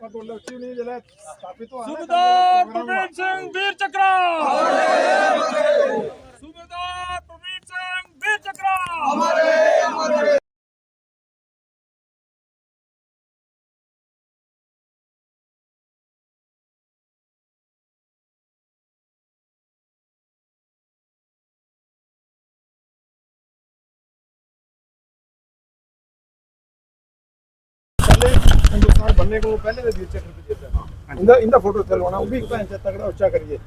सूबेदार प्रवीण सिंह वीर चक्रा, सूबेदार प्रवीण सिंह वीर चक्रा। हिंदुस्तान बनने को पहले वीर चक्र पे देता इंदा फोटो थे लवाना वो भी भैन से तगड़ा उच्चा करिए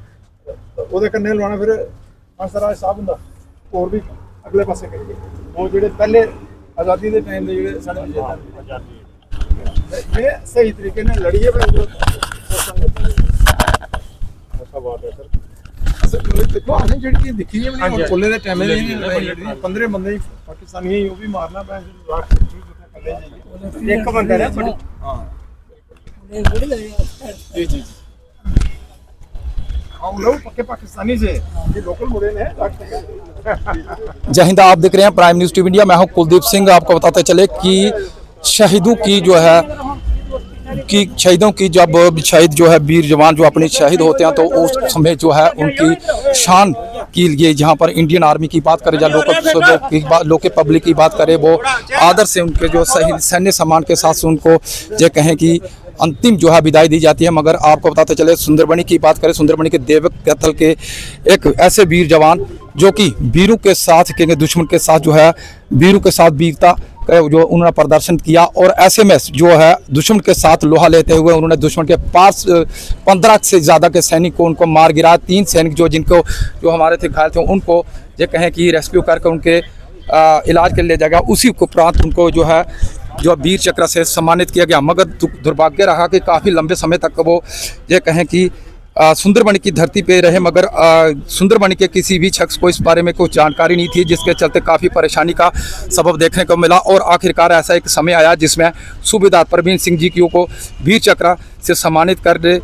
ओदे कन्ने लवाना फिर हंसराज साहब हुंदा और भी अगले पासे करिए वो जेडे पहले आजादी दे टाइम दे जेडे साडे आजादी ये सही तरीके ने लड़िए पे ऐसा बात है सर देखो हमने जेडी दिखी है नहीं कोले दे टाइम में 15 बंदे पाकिस्तानी ही वो भी मारना पे एक बंदा है बड़ी हां जी जी हम लोग पक्के पाकिस्तानी से ये लोकल मुड़े ने। जय हिंद, आप देख रहे हैं प्राइम न्यूज़ टीवी इंडिया। मैं हूं कुलदीप सिंह। आपको बताते चले कि शहीदों की जो है कि शहीदों की जब शहीद जो है वीर जवान जो अपने शहीद होते हैं तो उस समय जो है उनकी शान के लिए जहां पर इंडियन आर्मी की बात करें या लोकल पब्लिक की बात करें वो आदर से उनके जो सैन्य सम्मान के साथ से उनको ये कहें कि अंतिम जो है विदाई दी जाती है। मगर आपको बताते चले सुंदरबनी की बात करें, सुंदरबनी के देवक कैथल के एक ऐसे वीर जवान जो कि वीरों के साथ के दुश्मन के साथ जो है वीरों के साथ वीरता जो उन्होंने प्रदर्शन किया और ऐसे में जो है दुश्मन के साथ लोहा लेते हुए उन्होंने दुश्मन के पास 15 से ज़्यादा के सैनिक को उनको मार गिराया। 3 सैनिक जिनको हमारे थे घायल थे उनको ये कहें कि रेस्क्यू करके उनके इलाज के लिए ले जाएगा। उसी उपरांत उनको जो वीर चक्र से सम्मानित किया गया। मगर दुर्भाग्य रहा कि काफ़ी लंबे समय तक वो ये कहें कि सुंदरबनी की धरती पे रहे, मगर सुंदरबनी के किसी भी शख्स को इस बारे में कुछ जानकारी नहीं थी, जिसके चलते काफ़ी परेशानी का सबब देखने को मिला। और आखिरकार ऐसा एक समय आया जिसमें सूबेदार प्रवीण सिंह जी को वीर चक्र से सम्मानित करने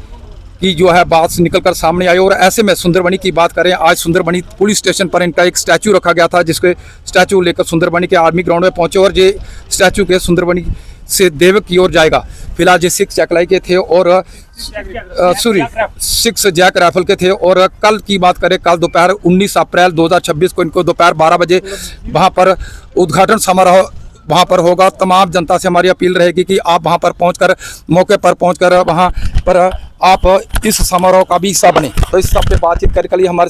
की जो है बात निकल कर सामने आई। और ऐसे में सुंदरबनी की बात करें, आज सुंदरबनी पुलिस स्टेशन पर इनका एक स्टैचू रखा गया था, जिसके स्टैचू लेकर सुंदरबनी के आर्मी ग्राउंड में पहुंचे और ये स्टैचू के सुंदरबनी से देवक की ओर जाएगा। फिलहाल ये 6 चकलाई के थे और 6 जैक राइफल के थे। और कल की बात करें, कल दोपहर 19 अप्रैल 2026 को इनको दोपहर 12 बजे वहाँ पर उद्घाटन समारोह वहाँ पर होगा। तमाम जनता से हमारी अपील रहेगी कि आप वहाँ पर पहुँचकर मौके पर पहुँचकर वहाँ पर आप इस समारोह का भी हिस्सा बने। तो इस सब पे बातचीत करने के लिए हमारे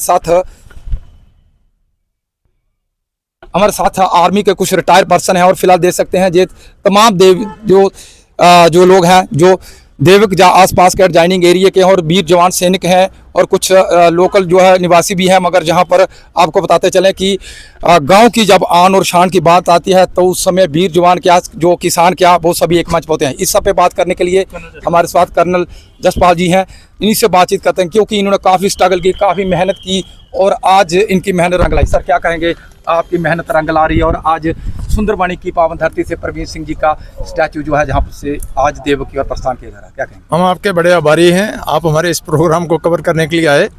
साथ आर्मी के कुछ रिटायर्ड पर्सन हैं और फिलहाल देख सकते हैं ये तमाम जो लोग हैं जो देवक आसपास के एडजाइनिंग एरिया के और वीर जवान सैनिक हैं और कुछ लोकल जो है निवासी भी हैं। मगर जहां पर आपको बताते चलें कि गांव की जब आन और शान की बात आती है तो उस समय वीर जवान क्या जो किसान क्या वो सभी एक मंच पर होते हैं। इस सब पे बात करने के लिए हमारे साथ कर्नल जसपाल जी हैं। इन्हीं से बातचीत करते हैं क्योंकि इन्होंने काफ़ी स्ट्रगल की, काफ़ी मेहनत की और आज इनकी मेहनत रंग लाई। सर क्या कहेंगे, आपकी मेहनत रंग ला रही है और आज सुंदरबनी की पावन धरती से प्रवीण सिंह जी का स्टैचू जो है जहाँ से आज देवक की ओर प्रस्थान किया जा रहा है, क्या कहेंगे? हम आपके बड़े आभारी हैं, आप हमारे इस प्रोग्राम को कवर करने के लिए आए।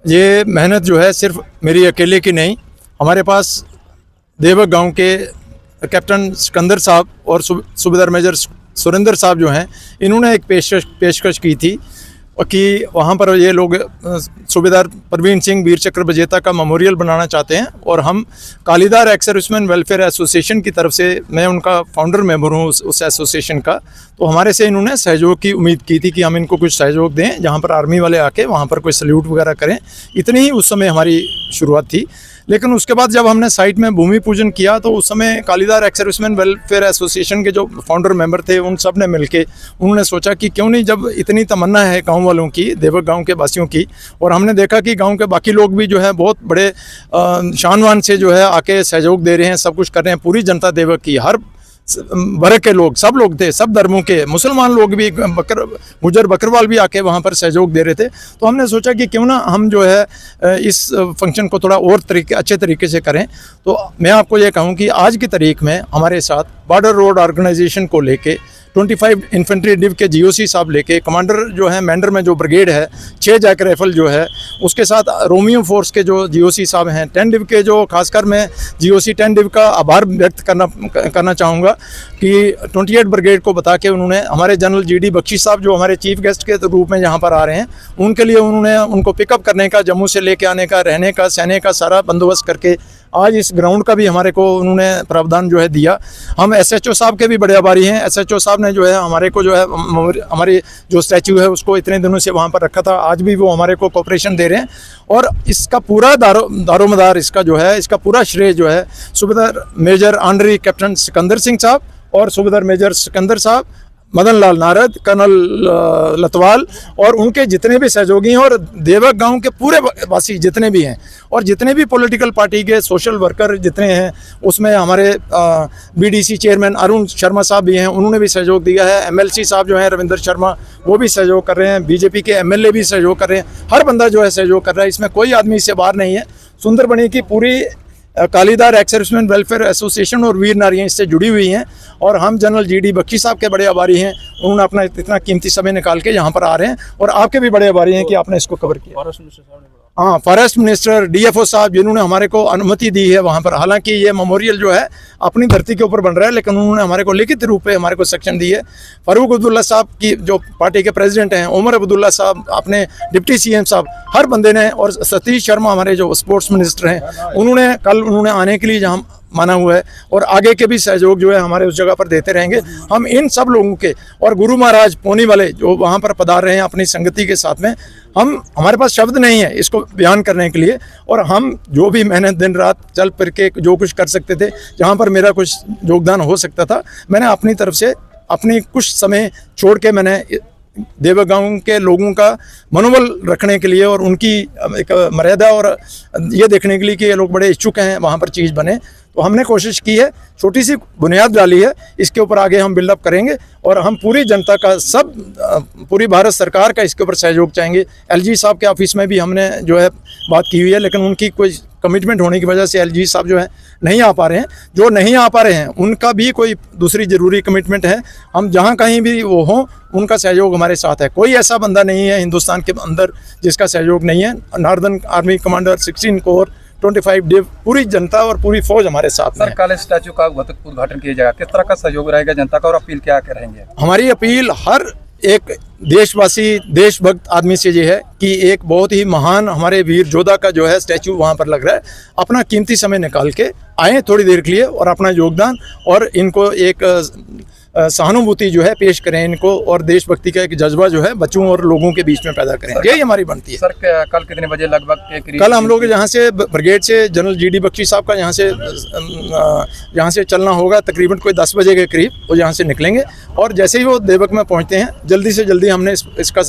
ये मेहनत जो है सिर्फ मेरी अकेले की नहीं, हमारे पास देवक गांव के कैप्टन सिकंदर साहब और सूबेदार मेजर सुरेंद्र साहब जो हैं, इन्होंने एक पेशकश की थी कि वहाँ पर ये लोग सूबेदार प्रवीण सिंह वीर चक्र विजेता का मेमोरियल बनाना चाहते हैं। और हम कालीदार एक्स सर्विसमैन वेलफेयर एसोसिएशन की तरफ से, मैं उनका फाउंडर मेंबर हूँ उस एसोसिएशन का, तो हमारे से इन्होंने सहयोग की उम्मीद की थी कि हम इनको कुछ सहयोग दें, जहाँ पर आर्मी वाले आके वहाँ पर कोई सल्यूट वगैरह करें। इतनी ही उस समय हमारी शुरुआत थी। लेकिन उसके बाद जब हमने साइट में भूमि पूजन किया तो उस समय कालीदार एक्स सर्विसमैन वेलफेयर एसोसिएशन के जो फाउंडर मेंबर थे उन सब ने मिलके उन्होंने सोचा कि क्यों नहीं, जब इतनी तमन्ना है गांव वालों की, देवक गांव के वासियों की, और हमने देखा कि गांव के बाकी लोग भी जो है बहुत बड़े शानवान से जो है आके सहयोग दे रहे हैं, सब कुछ कर रहे हैं। पूरी जनता देवक की, हर वर्ग के लोग, सब लोग थे, सब धर्मों के, मुसलमान लोग भी, गुजर बकरवाल भी आके वहाँ पर सहयोग दे रहे थे। तो हमने सोचा कि क्यों ना हम जो है इस फंक्शन को थोड़ा और अच्छे तरीके से करें। तो मैं आपको ये कहूँ कि आज की तारीख में हमारे साथ बॉर्डर रोड ऑर्गेनाइजेशन को लेके 25 इन्फेंट्री डिव के जीओसी साहब लेके, कमांडर जो है मैंडर में जो ब्रिगेड है, 6 जैक राइफल जो है, उसके साथ रोमियो फोर्स के जो जीओसी साहब हैं, 10 डिव के जो खासकर मैं जीओसी 10 डिव का आभार व्यक्त करना चाहूँगा कि 28 ब्रिगेड को बता के उन्होंने हमारे जनरल GD बख्शी साहब जो हमारे चीफ गेस्ट के रूप में यहाँ पर आ रहे हैं, उनके लिए उन्होंने उनको पिकअप करने का, जम्मू से लेके आने का, रहने का, सहने का सारा बंदोबस्त करके आज इस ग्राउंड का भी हमारे को उन्होंने प्रावधान जो है दिया। हम SHO साहब के भी बड़े आभारी हैं। SHO साहब ने जो है हमारे को जो है हमारे जो स्टैचू है उसको इतने दिनों से वहाँ पर रखा था, आज भी वो हमारे को कोऑपरेशन दे रहे हैं। और इसका पूरा दारोमदार इसका जो है, इसका पूरा श्रेय जो है सूबेदार major honorary captain Sikandar Singh साहब और सूबेदार मेजर सिकंदर साहब, मदन लाल नारद, कर्नल लतवाल और उनके जितने भी सहयोगी हैं, और देवक गांव के पूरे वासी जितने भी हैं, और जितने भी पॉलिटिकल पार्टी के सोशल वर्कर जितने हैं, उसमें हमारे BDC चेयरमैन अरुण शर्मा साहब भी हैं, उन्होंने भी सहयोग दिया है। MLC साहब जो हैं रविंदर शर्मा, वो भी सहयोग कर रहे हैं। BJP के MLA भी सहयोग कर रहे हैं। हर बंदा जो है सहयोग कर रहा है, इसमें कोई आदमी इससे बाहर नहीं है। सुंदरबनी की पूरी कालीदार एक्स सर्विसमैन वेलफेयर एसोसिएशन और वीर नारियाँ इससे जुड़ी हुई हैं, और हम जनरल GD बख्शी साहब के बड़े आभारी हैं। उन्होंने अपना इतना कीमती समय निकाल के यहाँ पर आ रहे हैं, और आपके भी बड़े आभारी हैं कि आपने इसको कवर किया। हाँ, फॉरेस्ट मिनिस्टर, DFO साहब जिन्होंने हमारे को अनुमति दी है वहाँ पर। हालांकि ये मेमोरियल जो है अपनी धरती के ऊपर बन रहा है, लेकिन उन्होंने हमारे को लिखित रूप में हमारे को सेक्शन दी है। फारूक अब्दुल्ला साहब की जो पार्टी के प्रेसिडेंट हैं, उमर अब्दुल्ला साहब, अपने डिप्टी CM साहब, हर बंदे ने, और सतीश शर्मा हमारे जो स्पोर्ट्स मिनिस्टर हैं, उन्होंने आने के लिए जहाँ माना हुआ है, और आगे के भी सहयोग जो है हमारे उस जगह पर देते रहेंगे। हम इन सब लोगों के, और गुरु महाराज पोनी वाले जो वहाँ पर पधार रहे हैं अपनी संगति के साथ में, हमारे पास शब्द नहीं है इसको बयान करने के लिए। और हम जो भी मेहनत दिन रात चल फिर के जो कुछ कर सकते थे, जहाँ पर मेरा कुछ योगदान हो सकता था, मैंने अपनी तरफ से अपनी कुछ समय छोड़ के मैंने देवक गांव के लोगों का मनोबल रखने के लिए और उनकी एक मर्यादा और ये देखने के लिए कि ये लोग बड़े इच्छुक हैं वहाँ पर चीज़ बने, तो हमने कोशिश की है, छोटी सी बुनियाद डाली है। इसके ऊपर आगे हम बिल्डअप करेंगे, और हम पूरी जनता का, सब पूरी भारत सरकार का इसके ऊपर सहयोग चाहेंगे। LG साहब के ऑफिस में भी हमने जो है बात की हुई है, लेकिन उनकी कोई कमिटमेंट होने की वजह से LG साहब जो है नहीं आ पा रहे हैं। जो नहीं आ पा रहे हैं उनका भी कोई दूसरी ज़रूरी कमिटमेंट है, हम जहाँ कहीं भी वो हों उनका सहयोग हमारे साथ है। कोई ऐसा बंदा नहीं है हिंदुस्तान के अंदर जिसका सहयोग नहीं है। Northern army commander, 16 core, 25 div, पूरी जनता और पूरी फौज हमारे साथ में है। काले स्टैचू का उद्घाटन किया जाएगा, किस तरह का सहयोग रहेगा जनता का, और अपील क्या करेंगे? हमारी अपील हर एक देशवासी, देशभक्त आदमी से ये है कि एक बहुत ही महान हमारे वीर योद्धा का जो है स्टैचू वहाँ पर लग रहा है, अपना कीमती समय निकाल के आए थोड़ी देर के लिए, और अपना योगदान और इनको एक सहानुभूति जो है पेश करें इनको, और देशभक्ति का एक जज्बा जो है बच्चों और लोगों के बीच में पैदा करें। यही हमारी बनती है। सर, कल कितने बजे लगभग के करीब? कल हम लोग यहाँ से ब्रिगेड से जनरल GD बख्शी साहब का यहाँ से चलना होगा, तकरीबन कोई 10 बजे के करीब वो यहाँ से निकलेंगे, और जैसे ही वो देवक में पहुँचते हैं, जल्दी से जल्दी हमने इसका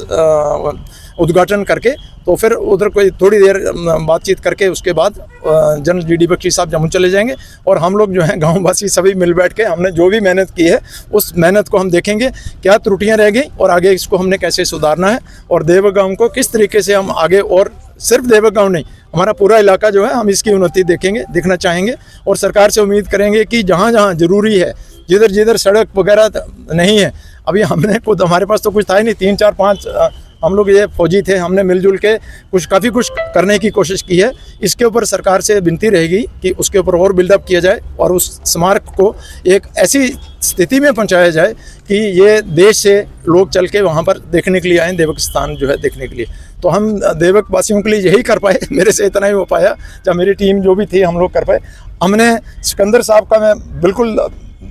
उद्घाटन करके, तो फिर उधर कोई थोड़ी देर बातचीत करके उसके बाद जनरल GD बख्शी साहब जम्मू चले जाएंगे, और हम लोग जो हैं गाँव वासी सभी मिल बैठ के हमने जो भी मेहनत की है उस मेहनत को हम देखेंगे, क्या त्रुटियां रह गई और आगे इसको हमने कैसे सुधारना है, और देवक गाँव को किस तरीके से हम आगे, और सिर्फ देवक गाँव नहीं, हमारा पूरा इलाका जो है हम इसकी उन्नति देखना चाहेंगे, और सरकार से उम्मीद करेंगे कि जहाँ जहाँ ज़रूरी है, जिधर जिधर सड़क वगैरह नहीं है, अभी हमने खुद, हमारे पास तो कुछ था ही नहीं, 3 4 5 हम लोग ये फौजी थे, हमने मिलजुल के काफ़ी कुछ करने की कोशिश की है। इसके ऊपर सरकार से विनती रहेगी कि उसके ऊपर और बिल्डअप किया जाए, और उस स्मारक को एक ऐसी स्थिति में पहुंचाया जाए कि ये देश से लोग चल के वहाँ पर देखने के लिए आएँ, देवक स्थान जो है देखने के लिए। तो हम देवक वासियों के लिए यही कर पाए, मेरे से इतना ही हो पाया, जब मेरी टीम जो भी थी हम लोग कर पाए। हमने सिकंदर साहब का मैं बिल्कुल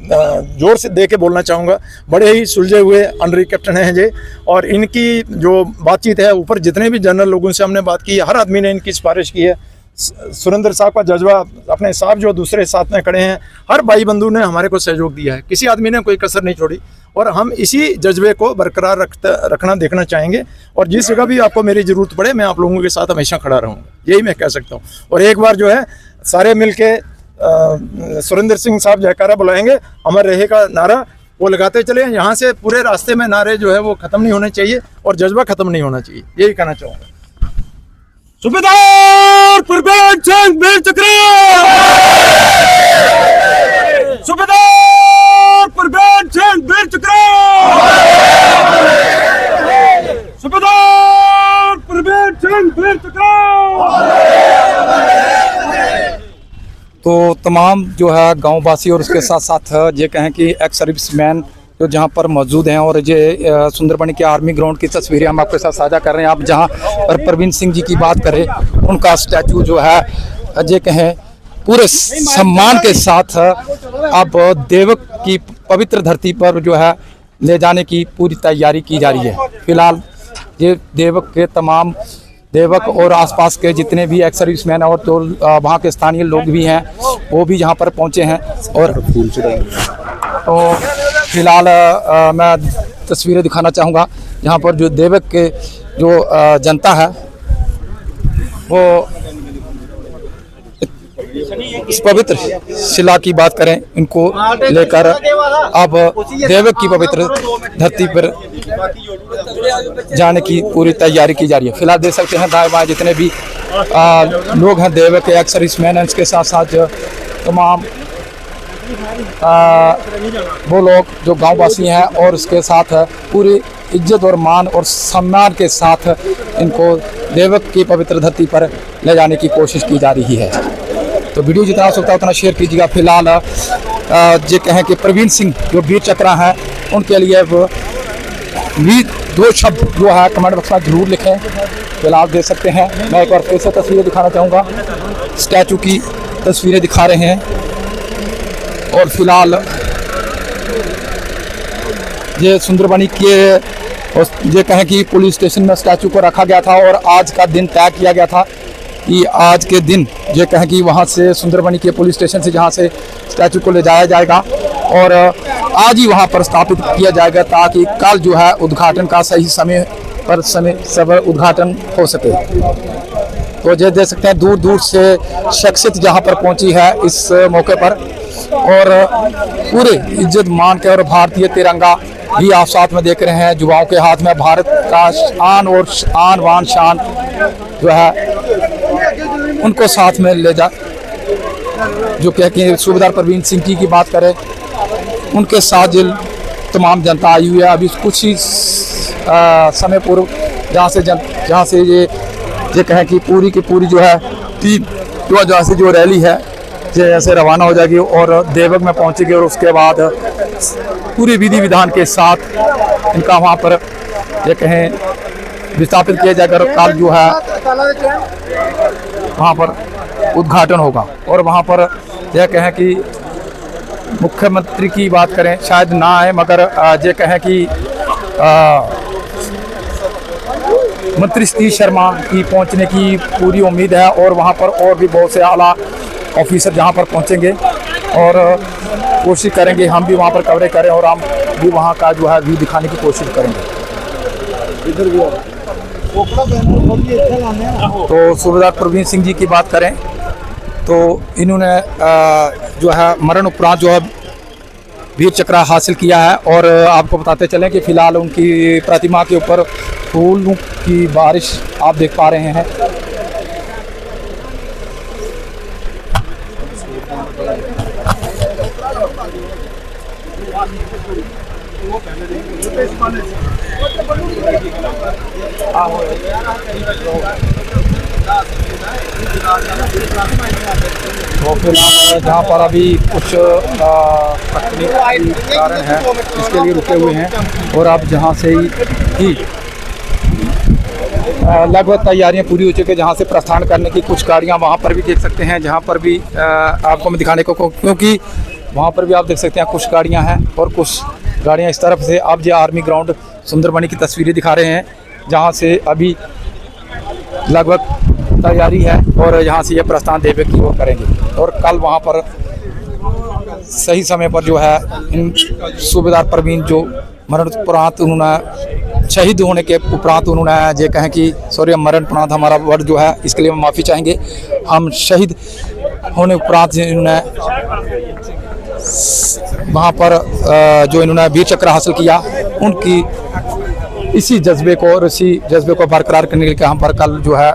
जोर से दे के बोलना चाहूँगा, बड़े ही सुलझे हुए ऑनरी कैप्टन हैं ये, और इनकी जो बातचीत है, ऊपर जितने भी जनरल लोगों से हमने बात की, हर आदमी ने इनकी सिफारिश की है। सुरेंद्र साहब का जज्बा, अपने साहब जो दूसरे साथ में खड़े हैं, हर भाई बंधु ने हमारे को सहयोग दिया है, किसी आदमी ने कोई कसर नहीं छोड़ी, और हम इसी जज्बे को बरकरार रखना देखना चाहेंगे, और जिस जगह भी आपको मेरी ज़रूरत पड़े मैं आप लोगों के साथ हमेशा खड़ा रहूँगा, यही मैं कह सकता हूँ। और एक बार जो है सारे मिल के सुरेंद्र सिंह साहब जयकारा बुलाएंगे, अमर रहे का नारा वो लगाते चले, यहाँ से पूरे रास्ते में नारे जो है वो खत्म नहीं होने चाहिए, और जज्बा खत्म नहीं होना चाहिए, यही कहना चाहूँगा। सूबेदार परवेज सिंह वीर चक्र, सूबेदार परवेज सिंह वीर चक्र। तमाम जो है गाँव वासी और उसके साथ साथ ये कहें कि एक्स सर्विसमैन जो जहाँ पर मौजूद हैं, और ये सुंदरबनी के आर्मी ग्राउंड की तस्वीरें हम आपके साथ साझा कर रहे हैं। आप जहाँ पर प्रवीण सिंह जी की बात करें, उनका स्टैचू जो है ये कहें पूरे सम्मान के साथ अब देवक की पवित्र धरती पर जो है ले जाने की पूरी तैयारी की जा रही है। फिलहाल ये देवक के तमाम देवक और आसपास के जितने भी एक्स सर्विसमैन और जो वहाँ के स्थानीय लोग भी हैं वो भी यहाँ पर पहुँचे हैं। और तो फिलहाल मैं तस्वीरें दिखाना चाहूँगा यहाँ पर जो देवक के जो जनता है वो इस पवित्र शिला की बात करें, इनको लेकर अब देवक की पवित्र धरती पर जाने की पूरी तैयारी की जा रही है। फिलहाल देख सकते हैं दाएं बाएं जितने भी लोग हैं देवक के एक्स सर्विसमैन हैं, इसके साथ साथ तमाम वो लोग जो गाँव वासी हैं और उसके साथ पूरी इज्जत और मान और सम्मान के साथ इनको देवक की पवित्र धरती पर ले जाने की कोशिश की जा रही है। तो वीडियो जितना हो सकता है उतना शेयर कीजिएगा। फिलहाल ये कहें कि प्रवीण सिंह जो वीर चक्रा हैं उनके लिए भी 2 शब्द जो है कमेंट बॉक्स में जरूर लिखें। फिलहाल देख सकते हैं, मैं एक बार फिर से तस्वीरें दिखाना चाहूँगा, स्टैचू की तस्वीरें दिखा रहे हैं। और फिलहाल ये सुंदरबनी के ये कहें कि पुलिस स्टेशन में स्टैचू को रखा गया था और आज का दिन तय किया गया था कि आज के दिन ये कहें कि वहाँ से सुंदरबनी के पुलिस स्टेशन से जहाँ से स्टैचू को ले जाया जाएगा और आज ही वहाँ पर स्थापित किया जाएगा ताकि कल जो है उद्घाटन का सही समय पर सब उद्घाटन हो सके। तो ये देख सकते हैं दूर दूर से शख्सियत जहाँ पर पहुँची है इस मौके पर, और पूरे इज्जत मान के और भारतीय तिरंगा भी आप साथ में देख रहे हैं। युवाओं के हाथ में भारत का आन और आन वान शान जो है उनको साथ में ले जा, जो कह के सूबेदार प्रवीण सिंह की बात करें, उनके साथ जो तमाम जनता आई हुई है। अभी कुछ ही समय पूर्व जहाँ से ये कहें कि पूरी की पूरी जो है जहाँ से जो रैली है जैसे रवाना हो जाएगी और देवक में पहुंचेगी और उसके बाद पूरी विधि विधान के साथ इनका वहाँ पर ये कहें विस्थापित किया जाएगा। और कल जो है वहाँ पर उद्घाटन होगा और वहाँ पर यह कहें कि मुख्यमंत्री की बात करें शायद ना आए, मगर ये कहें कि मंत्री सतीश शर्मा की पहुँचने की पूरी उम्मीद है और वहाँ पर और भी बहुत से आला ऑफिसर जहाँ पर पहुँचेंगे और कोशिश करेंगे हम भी वहाँ पर कवरेज करें और हम भी वहाँ का जो है व्यू दिखाने की कोशिश करेंगे। तो सूबेदार प्रवीण सिंह जी की बात करें तो इन्होंने जो है मरण उपरांत जो है वीर चक्र हासिल किया है। और आपको बताते चलें कि फ़िलहाल उनकी प्रतिमा के ऊपर फूलों की बारिश आप देख पा रहे हैं। तो फिलहाल जहाँ पर अभी कुछ तकनीकी कारण है इसके लिए रुके हुए हैं और अब जहाँ से ही लगभग तैयारियां पूरी हो चुकी है, जहाँ से प्रस्थान करने की कुछ गाड़ियाँ वहाँ पर भी देख सकते हैं, जहाँ पर भी आपको मैं दिखाने को क्योंकि वहाँ पर भी आप देख सकते हैं कुछ गाड़ियाँ हैं और कुछ गाड़ियाँ इस तरफ से। आप जो आर्मी ग्राउंड सुंदरबनी की तस्वीरें दिखा रहे हैं जहाँ से अभी लगभग तैयारी है और यहाँ से ये प्रस्थान देवक की ओर करेंगे और कल वहाँ पर सही समय पर जो है इन सूबेदार प्रवीण जो मरण उपरांत उन्होंने शहीद होने के उपरांत उन्होंने ये कहें कि सॉरी मरण उपरांत हमारा वर्ड जो है इसके लिए माफ़ी चाहेंगे, हम शहीद होने उपरांत इन्होंने वहाँ पर जो इन्होंने वीर चक्र हासिल किया उनकी इसी जज्बे को और इसी जज्बे को बरकरार करने के लिए यहाँ पर कल जो है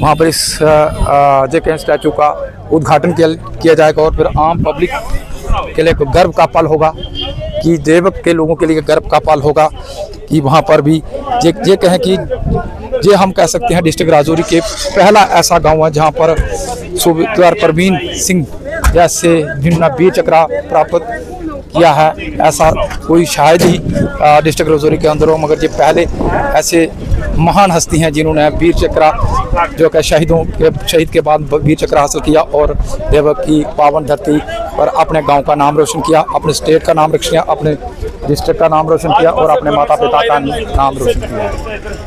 वहाँ पर इस जे स्टैचू का उद्घाटन किया जाएगा और फिर आम पब्लिक के लिए गर्व का पल होगा कि देवक के लोगों के लिए गर्व का पल होगा कि वहाँ पर भी ये कहें कि ये हम कह सकते हैं डिस्ट्रिक्ट राजौरी के पहला ऐसा गांव है जहाँ पर सूबेदार परवीन सिंह जैसे जिन्होंने वीर चक्र प्राप्त किया है, ऐसा कोई शायद ही डिस्ट्रिक्ट राजौरी के अंदर हो, मगर ये पहले ऐसे महान हस्ती हैं जिन्होंने वीर चक्र जो कि शहीद के बाद वीर चक्र हासिल किया और देवक की पावन धरती पर अपने गांव का नाम रोशन किया, अपने स्टेट का नाम रोशन किया, अपने डिस्ट्रिक्ट का नाम रोशन किया और अपने माता पिता का नाम रोशन किया।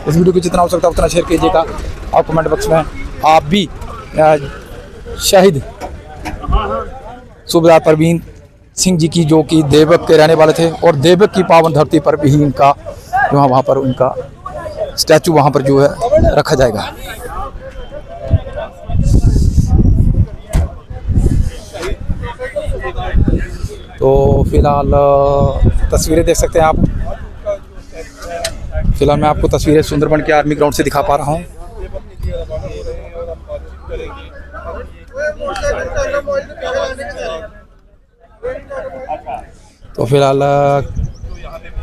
इस वीडियो को जितना हो सकता है उतना शेयर कीजिएगा। आप कमेंट बॉक्स में आप भी शहीद सूबेदार परवीन सिंह जी की, जो कि देवक के रहने वाले थे और देवक की पावन धरती पर भी इनका जो है वहाँ पर उनका स्टैचू वहाँ पर जो है रखा जाएगा। तो फिलहाल तस्वीरें देख सकते हैं आप। फिलहाल मैं आपको तस्वीरें सुंदरबन के आर्मी ग्राउंड से दिखा पा रहा हूँ। तो फिलहाल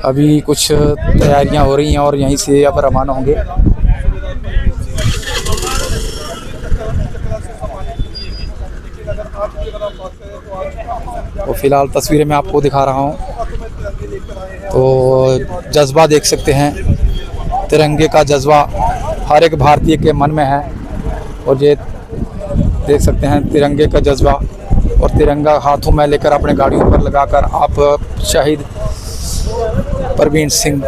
अभी कुछ तैयारियां हो रही हैं और यहीं से अब रवाना होंगे। तो फिलहाल तस्वीरें मैं आपको दिखा रहा हूं। तो जज्बा देख सकते हैं, तिरंगे का जज्बा हर एक भारतीय के मन में है और ये देख सकते हैं तिरंगे का जज्बा और तिरंगा हाथों में लेकर अपने गाड़ियों पर लगाकर आप शहीद परवीन सिंह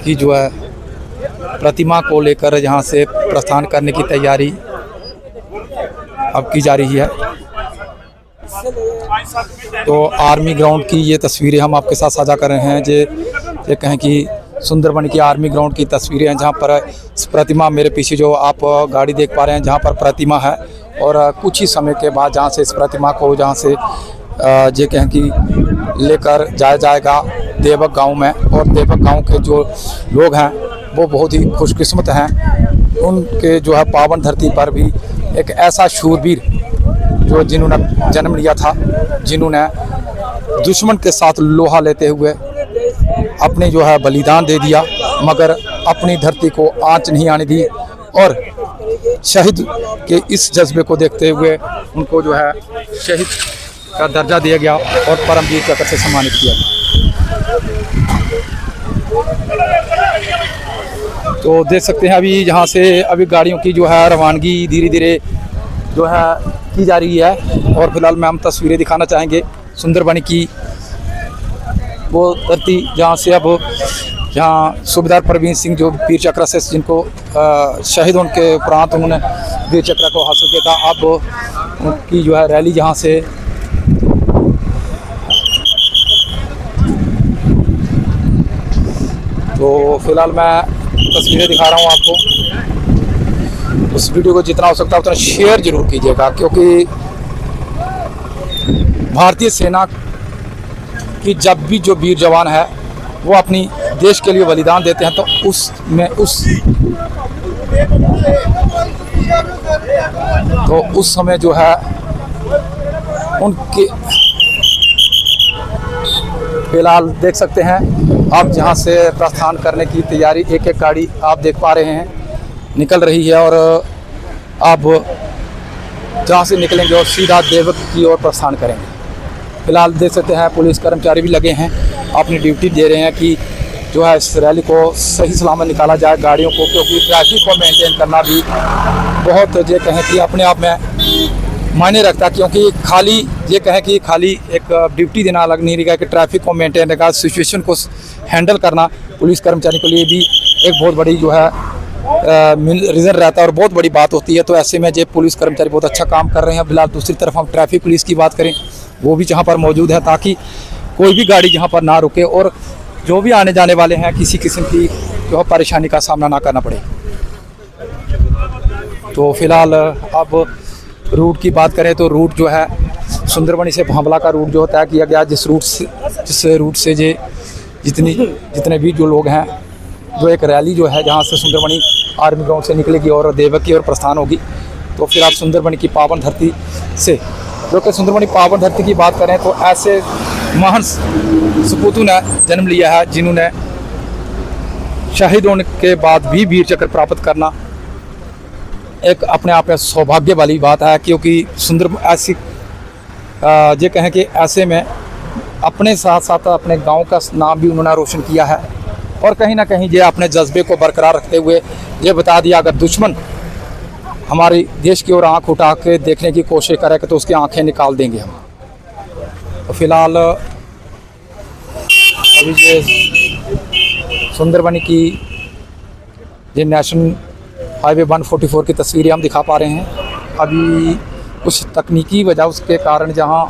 की जो है प्रतिमा को लेकर यहाँ से प्रस्थान करने की तैयारी अब की जा रही है। तो आर्मी ग्राउंड की ये तस्वीरें हम आपके साथ साझा कर रहे हैं। ये कहें कि सुंदरबन की आर्मी ग्राउंड की तस्वीरें हैं, जहाँ पर प्रतिमा मेरे पीछे जो आप गाड़ी देख पा रहे हैं, जहाँ पर प्रतिमा है और कुछ ही समय के बाद जहाँ से इस प्रतिमा को जहाँ से ये कहें कि लेकर जाया जाएगा देवक गांव में। और देवक गांव के जो लोग हैं वो बहुत ही खुशकिस्मत हैं, उनके जो है पावन धरती पर भी एक ऐसा शूरवीर जो जिन्होंने जन्म लिया था, जिन्होंने दुश्मन के साथ लोहा लेते हुए अपने जो है बलिदान दे दिया, मगर अपनी धरती को आंच नहीं आने दी और शहीद के इस जज्बे को देखते हुए उनको जो है शहीद का दर्जा दिया गया और परमवीर चक्र से सम्मानित किया गया। तो देख सकते हैं अभी यहाँ से अभी गाड़ियों की जो है रवानगी धीरे धीरे जो है की जा रही है। और फिलहाल मैं हम तस्वीरें दिखाना चाहेंगे सुंदरबन की, वो धरती जहाँ से अब जहाँ सूबेदार परवीन सिंह जो वीर चक्र से जिनको शहीद होने के उपरांत उन्होंने वीर चक्र को हासिल किया था, अब उनकी जो है रैली जहाँ से तो फिलहाल मैं तस्वीरें दिखा रहा हूँ आपको। उस वीडियो को जितना हो सकता है उतना शेयर जरूर कीजिएगा, क्योंकि भारतीय सेना की जब भी जो वीर जवान है वो अपनी देश के लिए बलिदान देते हैं, तो उस समय जो है उनके फिलहाल देख सकते हैं आप जहां से प्रस्थान करने की तैयारी, एक एक गाड़ी आप देख पा रहे हैं निकल रही है और आप जहां से निकलेंगे और सीधा देवक की ओर प्रस्थान करेंगे। फिलहाल देख सकते हैं पुलिस कर्मचारी भी लगे हैं, अपनी ड्यूटी दे रहे हैं कि जो है इस रैली को सही सलामत निकाला जाए गाड़ियों को, क्योंकि ट्रैफिक को मेंटेन करना भी बहुत ये कहें कि अपने आप में मायने रखता है, क्योंकि खाली ये कहें कि खाली एक ड्यूटी देना अलग नहीं रहेगा कि ट्रैफिक को मेंटेन रखा, सिचुएशन को हैंडल करना पुलिस कर्मचारी के लिए भी एक बहुत बड़ी जो है रीज़न रहता है और बहुत बड़ी बात होती है। तो ऐसे में जो पुलिस कर्मचारी बहुत अच्छा काम कर रहे हैं। फिलहाल दूसरी तरफ हम ट्रैफिक पुलिस की बात करें, वो भी जहाँ पर मौजूद है, ताकि कोई भी गाड़ी जहाँ पर ना रुके और जो भी आने जाने वाले हैं किसी किस्म की जो है परेशानी का सामना ना करना पड़े। तो फिलहाल अब रूट की बात करें तो रूट जो है सुंदरबनी से भांबला का रूट जो तय किया गया, जिस रूट से जितने भी जो लोग हैं, जो एक रैली जो है जहां से सुंदरबनी आर्मी ग्राउंड से निकलेगी और देवक की ओर प्रस्थान होगी। तो फिर आप सुंदरबनी की पावन धरती से, जो कि सुंदरबनी पावन धरती की बात करें तो ऐसे महान सपूतों ने जन्म लिया है जिन्होंने शहीद होने के बाद भी वीर चक्र प्राप्त करना एक अपने आप में सौभाग्य वाली बात है, क्योंकि सुंदर ऐसी ये कहें कि ऐसे में अपने साथ साथ अपने गांव का नाम भी उन्होंने रोशन किया है। और कहीं ना कहीं ये अपने जज्बे को बरकरार रखते हुए ये बता दिया, अगर दुश्मन हमारे देश की ओर आंख उठा के देखने की कोशिश करेगा तो उसकी आंखें निकाल देंगे हम। तो फिलहाल अभी ये सुंदरबनी की ये नेशनल हाईवे 144 की तस्वीरें हम दिखा पा रहे हैं। अभी कुछ तकनीकी वजह उसके कारण जहां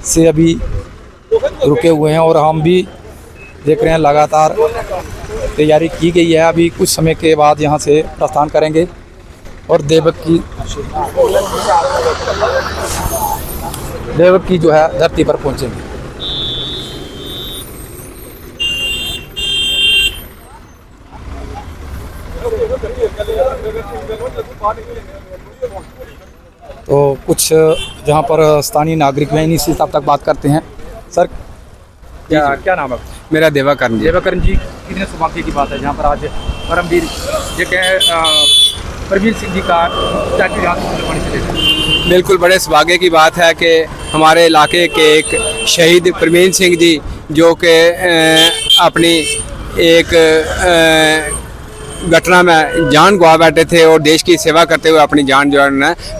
से अभी रुके हुए हैं और हम भी देख रहे हैं लगातार तैयारी की गई है। अभी कुछ समय के बाद यहां से प्रस्थान करेंगे और देवक की जो है धरती पर पहुंचेंगे। तो कुछ जहां पर स्थानीय नागरिक हैं इन्हीं से तब तक बात करते हैं। सर क्या नाम है? मेरा देवाकरण जी। देवाकरण जी, कितने सौभाग्य की बात है जहाँ पर आज परमवीर ये परमवीर सिंह जी का स्टैचू यहाँ सुंदरबनी से लेकर। बिल्कुल बड़े सौभाग्य की बात है कि हमारे इलाके के एक शहीद परवीन सिंह जी जो कि अपनी एक घटना में जान गवा बैठे थे और देश की सेवा करते हुए अपनी जान जो है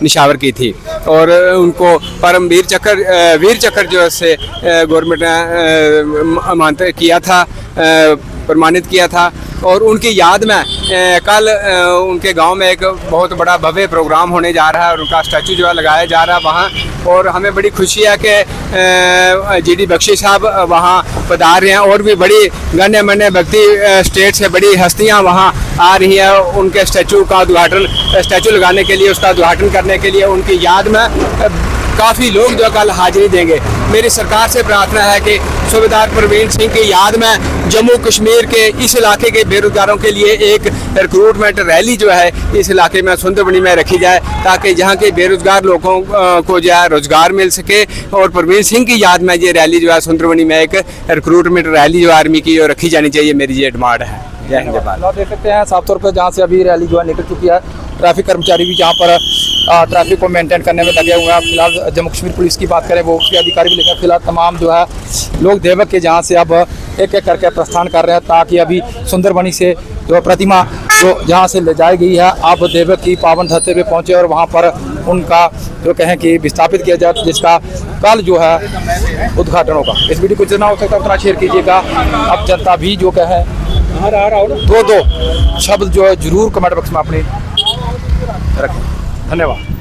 निशावर की थी, और उनको परम वीर चक्र जो से गवर्नमेंट ने मानते किया था, प्रमाणित किया था। और उनकी याद में कल उनके गांव में एक बहुत बड़ा भव्य प्रोग्राम होने जा रहा है और उनका स्टैचू जो है लगाया जा रहा है वहाँ। और हमें बड़ी खुशी है कि जीडी बख्शी साहब वहाँ पधार रहे हैं और भी बड़ी गण्य-मान्य व्यक्ति स्टेट से बड़ी हस्तियाँ वहाँ आ रही हैं उनके स्टैचू लगाने के लिए, उसका उद्घाटन करने के लिए। उनकी याद में काफ़ी लोग जो कल हाजिरी देंगे। मेरी सरकार से प्रार्थना है कि सूबेदार परवीन सिंह की याद में जम्मू कश्मीर के इस इलाके के बेरोजगारों के लिए एक रिक्रूटमेंट रैली जो है इस इलाके में सुंदरबनी में रखी जाए, ताकि यहाँ के बेरोजगार लोगों को जो है रोजगार मिल सके। और परवीन सिंह की याद में ये रैली जो है सुंदरबनी में एक रिक्रूटमेंट रैली जो आर्मी की रखी जानी चाहिए, मेरी ये डिमांड है। जय हिंद। देख सकते हैं साफ तौर पर जहाँ से अभी रैली जो है निकल चुकी है, ट्रैफिक कर्मचारी भी जहाँ पर ट्रैफिक को मेंटेन करने में लगे हुए हैं। फिलहाल जम्मू कश्मीर पुलिस की बात करें वो उसके अधिकारी भी, लेकिन फिलहाल तमाम जो है लोग देवक के जहाँ से अब एक एक करके प्रस्थान कर रहे हैं, ताकि अभी सुंदरबनी से जो प्रतिमा जो जहाँ से ले जाई गई है अब देवक की पावन धरती पे पहुँचे और वहाँ पर उनका जो कहें कि विस्थापित किया जाए, जिसका कल जो है उद्घाटन होगा। इस वीडियो को जितना हो सकता है उतना शेयर कीजिएगा। अब जनता भी जो कहे दो शब्द जो है जरूर कमेंट बॉक्स में अपने रखें। धन्यवाद।